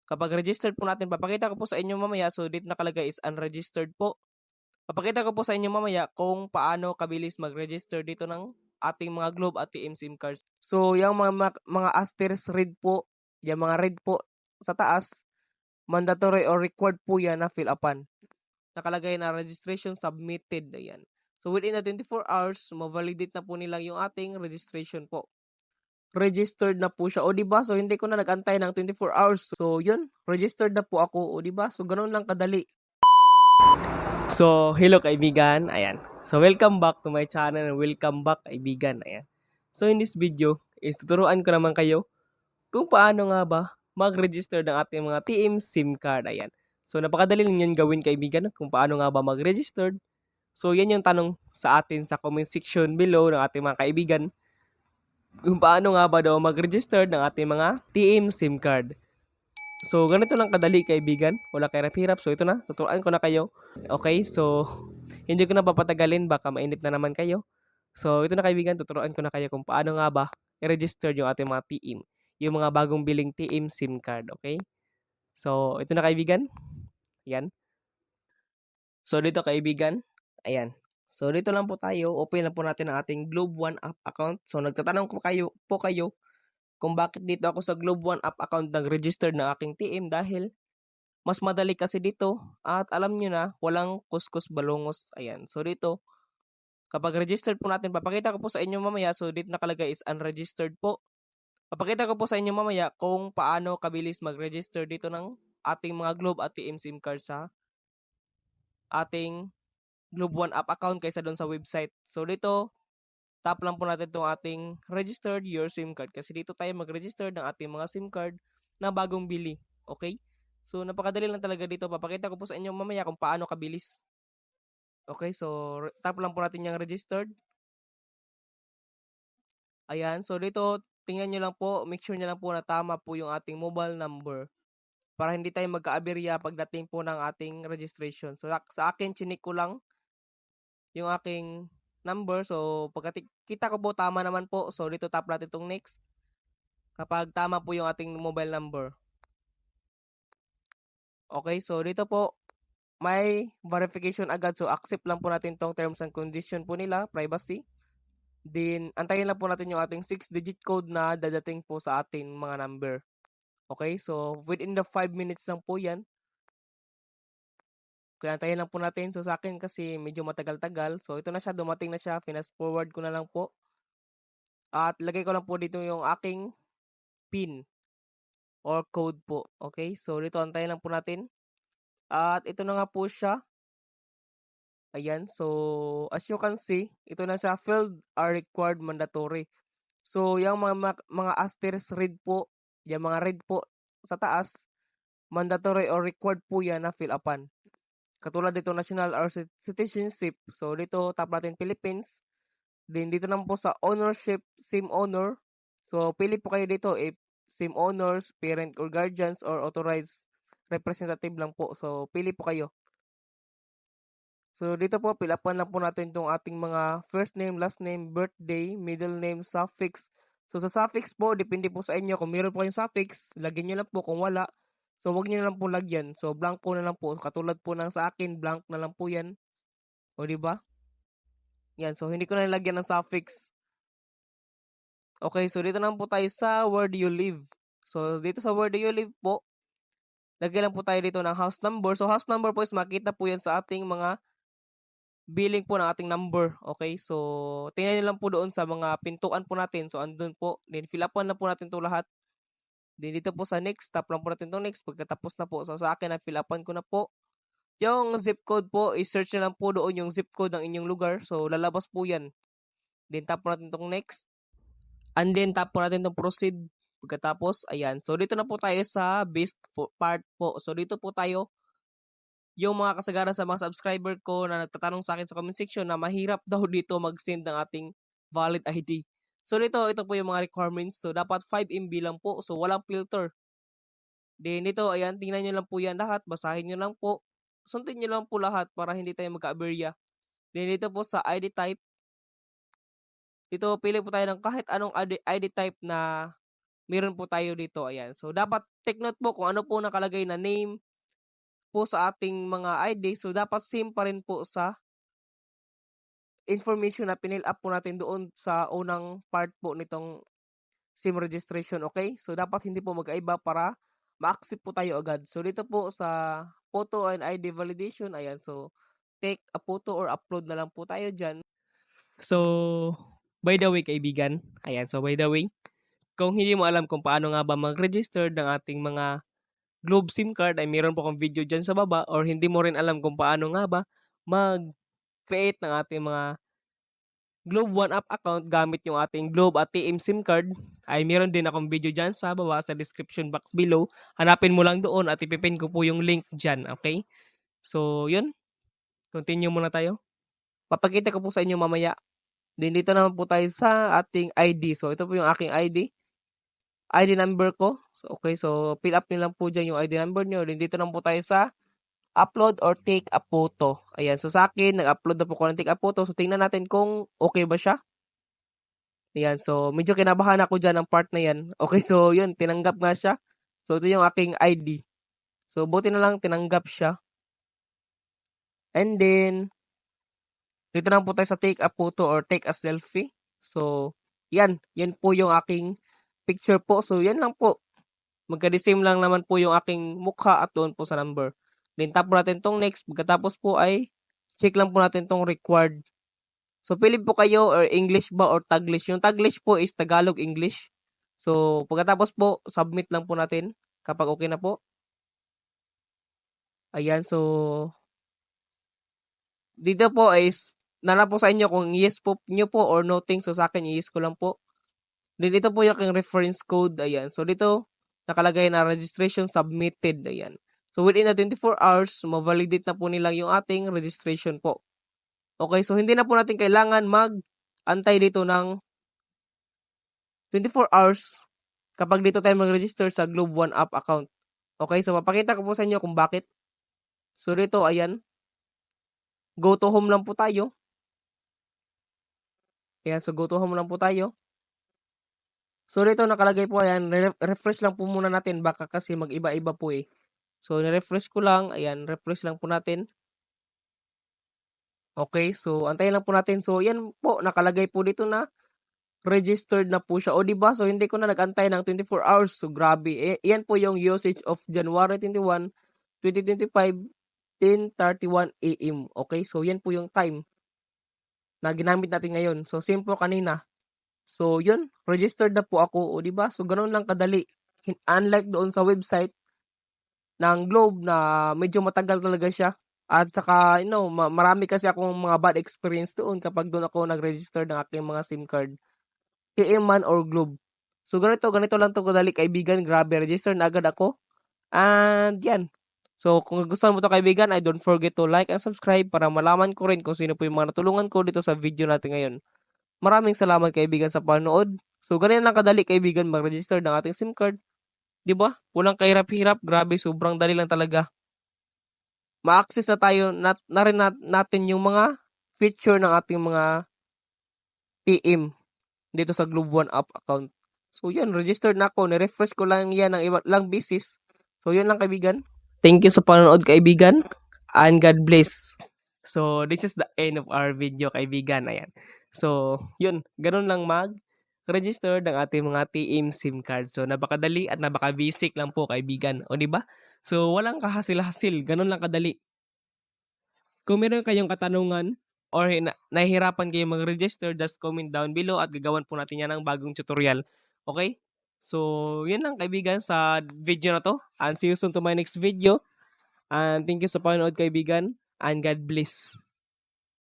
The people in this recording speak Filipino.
Kapag registered po natin, papakita ko po sa inyo mamaya. So, dito nakalagay is unregistered po. Papakita ko po sa inyo mamaya kung paano kabilis mag-register dito ng ating mga Globe at TM SIM cards. So, yung mga asterisk red po, yung mga red po sa taas, mandatory or required po yan na fill upan. Nakalagay na registration submitted. Ayan. So, within the 24 hours, ma-validate na po nila yung ating registration po. Registered na po siya. O, diba? So, hindi ko na nag-antay ng 24 hours. So, yun. Registered na po ako. O, diba? So, ganun lang kadali. So, hello kaibigan. Ayan. So, welcome back to my channel. Welcome back kaibigan. Ayan. So, in this video, is tuturuan ko naman kayo kung paano nga ba mag-register ng ating mga TM SIM card. Ayan. So, napakadali lang yan gawin kaibigan kung paano nga ba mag-register. So, yan yung tanong sa atin sa comment section below ng ating mga kaibigan. Kung paano nga ba daw mag-register ng ating mga TM SIM card. So, ganito lang kadali kaibigan. Wala kayo hirap. So, ito na. Tuturuan ko na kayo. Okay, so, hindi ko na papatagalin. Baka mainip na naman kayo. So, ito na kaibigan. Tuturuan ko na kayo kung paano nga ba i-register yung ating mga TM. Yung mga bagong biling TM SIM card. Okay? So, ito na kaibigan. Ayan. So, dito kaibigan. Ayan. So, dito lang po tayo. Open lang po natin ang ating Globe One app account. So, nagtatanong po kayo kung bakit dito ako sa Globe One app account nag-register ng aking TM dahil mas madali kasi dito at alam nyo na walang kuskus balungos. Ayan. So, dito kapag registered po natin, papakita ko po sa inyo mamaya. So, dito nakalagay is unregistered po. Papakita ko po sa inyo mamaya kung paano kabilis mag-register dito ng ating mga Globe at TM SIM card sa ating Globe One app account kaysa doon sa website. So, dito, tap lang po natin itong ating registered your SIM card kasi dito tayo mag-register ng ating mga SIM card na bagong bili. Okay? So, napakadali lang talaga dito. Papakita ko po sa inyo mamaya kung paano kabilis. Okay, so tap lang po natin yung registered. Ayan, so dito, tingnan nyo lang po, make sure nyo lang po na tama po yung ating mobile number para hindi tayo magka-aberya pagdating po ng ating registration. So sa akin, chinik ko lang yung aking number. So kita ko po tama naman po. So dito tap natin itong next. Kapag tama po yung ating mobile number. Okay, so dito po, may verification agad. So accept lang po natin tong terms and condition po nila, privacy. Then, antayin lang po natin yung ating 6-digit code na dadating po sa ating mga number. Okay, so within the 5 minutes lang po yan. Kaya antayin lang po natin. So sa akin kasi medyo matagal-tagal. So ito na siya, dumating na siya. Fast forward ko na lang po. At lagay ko lang po dito yung aking PIN or code po. Okay, so dito antayin lang po natin. At ito na nga po siya. Ayan, so as you can see, ito na siya, field are required mandatory. So, yung mga asterisk red po, yung mga red po sa taas, mandatory or required po yan na fill upan. Katulad dito, national or citizenship. So, dito, tap natin Philippines. Then, dito naman po sa ownership, SIM owner. So, pili po kayo dito if SIM owners, parent or guardians, or authorized representative lang po. So, pili po kayo. So, dito po, fill upan lang po natin itong ating mga first name, last name, birthday, middle name, suffix. So, sa suffix po, depende po sa inyo. Kung meron po kayong suffix, lagyan nyo lang po. Kung wala, so wag nyo na lang po lagyan. So, blanco na lang po. Katulad po ng sa akin, blank na lang po yan. O, diba? Yan. So, hindi ko na nilagyan ng suffix. Okay, so dito naman po tayo sa where do you live. So, dito sa where do you live po, lagyan lang po tayo dito ng house number. So, house number po is makita po yan sa ating mga billing po ng ating number. Okay, so tingnan nyo lang po doon sa mga pintuan po natin. So andun po, then fill upan lang po natin to lahat. Then dito po sa next, tap lang po natin to next. Pagkatapos na po, so sa akin na fill upan ko na po. Yung zip code po, i-search na lang po doon yung zip code ng inyong lugar. So lalabas po yan. Then tap po natin tong next. And then tap po natin tong proceed. Pagkatapos, ayan. So dito na po tayo sa best part po. So dito po tayo yung mga kasagaran sa mga subscriber ko na nagtatanong sa akin sa comment section na mahirap daw dito mag-send ng ating valid ID. So ito po yung mga requirements. So dapat 5 MB lang po. So walang filter. Then dito, ayan, tingnan nyo lang po yan lahat. Basahin nyo lang po. Sundin nyo lang po lahat para hindi tayo magka-aberya. Then dito po sa ID type. Dito pili po tayo ng kahit anong ID type na meron po tayo dito, ayan. So, dapat take note po kung ano po nakalagay na name po sa ating mga ID. So, dapat same pa rin po sa information na pinill up po natin doon sa unang part po nitong SIM registration, okay? So, dapat hindi po magkaiba para ma-accept po tayo agad. So, dito po sa photo and ID validation, ayan. So, take a photo or upload na lang po tayo dyan. So, by the way, kaibigan, ayan. So, by the way, kung hindi mo alam kung paano nga ba mag-register ng ating mga Globe SIM card, ay meron po akong video dyan sa baba, or hindi mo rin alam kung paano nga ba mag-create ng ating mga Globe One Up account gamit yung ating Globe at TM SIM card, ay meron din akong video dyan sa baba sa description box below. Hanapin mo lang doon at ipipin ko po yung link dyan, okay? So, yun. Continue muna tayo. Papakita ko po sa inyo mamaya. Then, dito naman po tayo sa ating ID. So, ito po yung aking ID. ID number ko. So, okay. So, fill up nyo lang po dyan yung ID number nyo. Then, dito naman po tayo sa upload or take a photo. Ayan. So, sa akin, nag-upload na po ko ng take a photo. So, tingnan natin kung okay ba siya. Ayan. So, medyo kinabahan ako dyan ng part na yan. Okay. So, yun. Tinanggap nga siya. So, ito yung aking ID. So, buti na lang tinanggap siya. And then, dito lang po tayo sa take a photo or take a selfie. So, yan. Yan po yung aking picture po. So, yan lang po. Magka-the-same lang naman po yung aking mukha at doon po sa number. Then, tap po natin tong next. Pagkatapos po ay check lang po natin tong required. So, pili po kayo or English ba or Taglish. Yung Taglish po is Tagalog-English. So, pagkatapos po, submit lang po natin kapag okay na po. Ayan, so, dito po is, nana po sa inyo kung yes po nyo po or no thing. So, sa akin, yes ko lang po. Then, ito po yung aking reference code. Ayan. So, dito, nakalagay na registration submitted. Ayan. So, within the 24 hours, ma-validate na po nila yung ating registration po. Okay, so hindi na po natin kailangan mag-antay dito ng 24 hours kapag dito tayo mag-register sa Globe One App account. Okay, so papakita ko po sa inyo kung bakit. So, dito, ayan. Go to home lang po tayo. Ayan, so go to home lang po tayo. So, dito nakalagay po, ayan, refresh lang po muna natin. Baka kasi mag-iba-iba po eh. So, na-refresh ko lang. Ayan, refresh lang po natin. Okay, so antayin lang po natin. So, yan po, nakalagay po dito na registered na po siya. O, diba? So, hindi ko na nag-antay ng 24 hours. So, grabe. Yan po yung usage of January 21, 2025, 10:31 AM. Okay, so yan po yung time na ginamit natin ngayon. So, same po kanina. So, yun, registered na po ako. O, diba? So, ganun lang kadali. Unlike doon sa website ng Globe na medyo matagal talaga siya. At saka, marami kasi akong mga bad experience doon kapag doon ako nag-register ng aking mga SIM card. TM man or Globe. So, ganito lang to kadali, kaibigan. Grabe, register na agad ako. And, yan. So, kung gusto mo to kaibigan, I don't forget to like and subscribe para malaman ko rin kung sino po yung mga natulungan ko dito sa video natin ngayon. Maraming salamat kaibigan sa panonood. So, ganyan lang kadali kaibigan mag-register ng ating SIM card. 'Di ba? Walang kahirap-hirap. Grabe, sobrang dali lang talaga. Ma-access na tayo na rin natin yung mga feature ng ating mga TM dito sa Globe One App account. So, yun, registered na ako. Ni-refresh ko lang yan ng ilang beses. So, yun lang kaibigan. Thank you sa panonood kaibigan. And God bless. So, this is the end of our video kaibigan. Ayan. So, yun. Ganun lang mag-register ng ating mga TM SIM card. So, napakadali at napaka-basic lang po kaibigan. O, di ba? So, walang kahasil-hasil. Ganun lang kadali. Kung meron kayong katanungan or nahihirapan kayo mag-register, just comment down below at gagawan po natin yan ng bagong tutorial. Okay? So, yun lang kaibigan sa video na to. And see you soon to my next video. And thank you sa panonood kaibigan. And God bless.